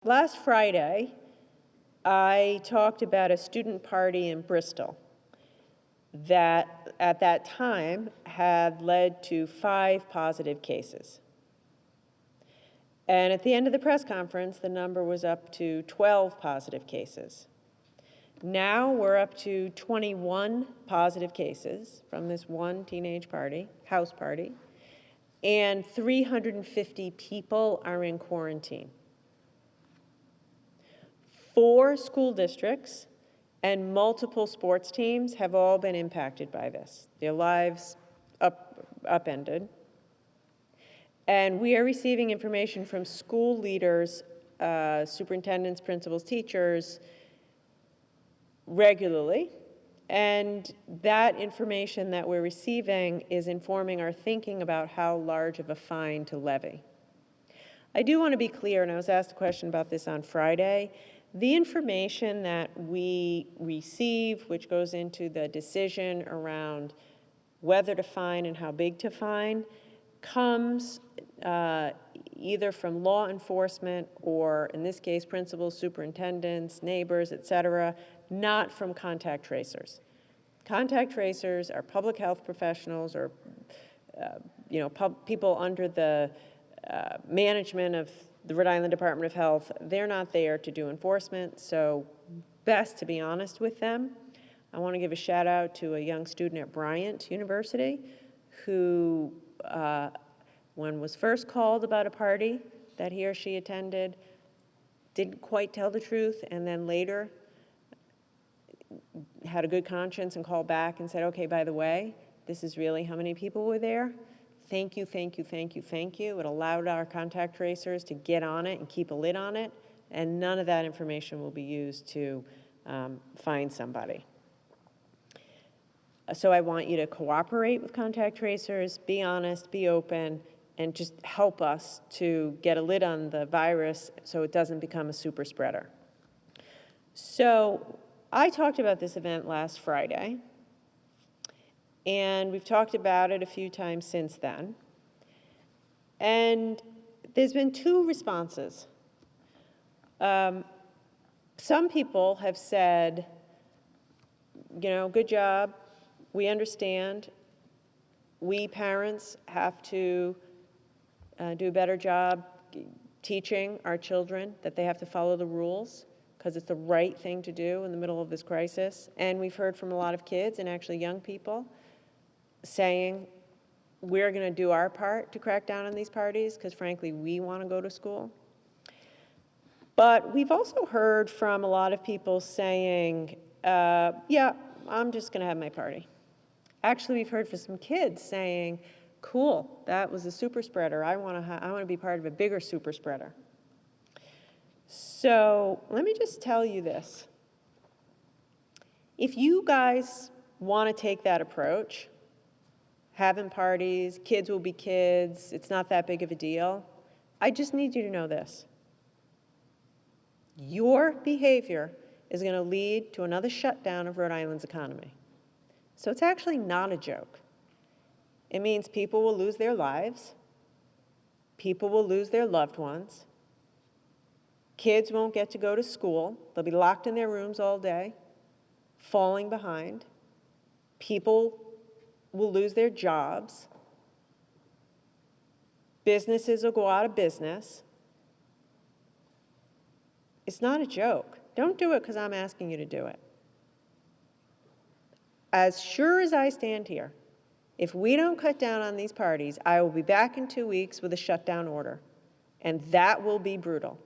Last Friday, I talked about a student party in Bristol that at that time had led to 5 positive cases. And at the end of the press conference, the number was up to 12 positive cases. Now we're up to 21 positive cases from this one teenage party, house party, and 350 people are in quarantine. 4 school districts and multiple sports teams have all been impacted by this. Their lives upended. And we are receiving information from school leaders, superintendents, principals, teachers regularly. And that information that we're receiving is informing our thinking about how large of a fine to levy. I do want to be clear, and I was asked a question about this on Friday. The information that we receive, which goes into the decision around whether to fine and how big to fine, comes either from law enforcement or, in this case, principals, superintendents, neighbors, et cetera, not from contact tracers. Contact tracers are public health professionals or people under the management of the Rhode Island Department of Health. They're not there to do enforcement, so best to be honest with them. I want to give a shout out to a young student at Bryant University who, when was first called about a party that he or she attended, didn't quite tell the truth, and then later had a good conscience and called back and said, okay, by the way, this is really how many people were there. Thank you, thank you, thank you, thank you. It allowed our contact tracers to get on it and keep a lid on it, and none of that information will be used to find somebody. So I want you to cooperate with contact tracers, be honest, be open, and just help us to get a lid on the virus so it doesn't become a super spreader. So I talked about this event last Friday, and we've talked about it a few times since then. And there's been 2 responses. Some people have said, good job, we understand. We parents have to do a better job teaching our children that they have to follow the rules because it's the right thing to do in the middle of this crisis. And we've heard from a lot of kids and actually young people saying, we're going to do our part to crack down on these parties because frankly, we want to go to school. But we've also heard from a lot of people saying, yeah, I'm just going to have my party. Actually, we've heard from some kids saying, cool, that was a super spreader. I want to be part of a bigger super spreader. So let me just tell you this. If you guys want to take that approach, having parties, kids will be kids, it's not that big of a deal, I just need you to know this. Your behavior is going to lead to another shutdown of Rhode Island's economy. So it's actually not a joke. It means people will lose their lives, people will lose their loved ones, kids won't get to go to school, they'll be locked in their rooms all day, falling behind, people will lose their jobs, businesses will go out of business. It's not a joke. Don't do it because I'm asking you to do it. As sure as I stand here, if we don't cut down on these parties, I will be back in 2 weeks with a shutdown order, and that will be brutal.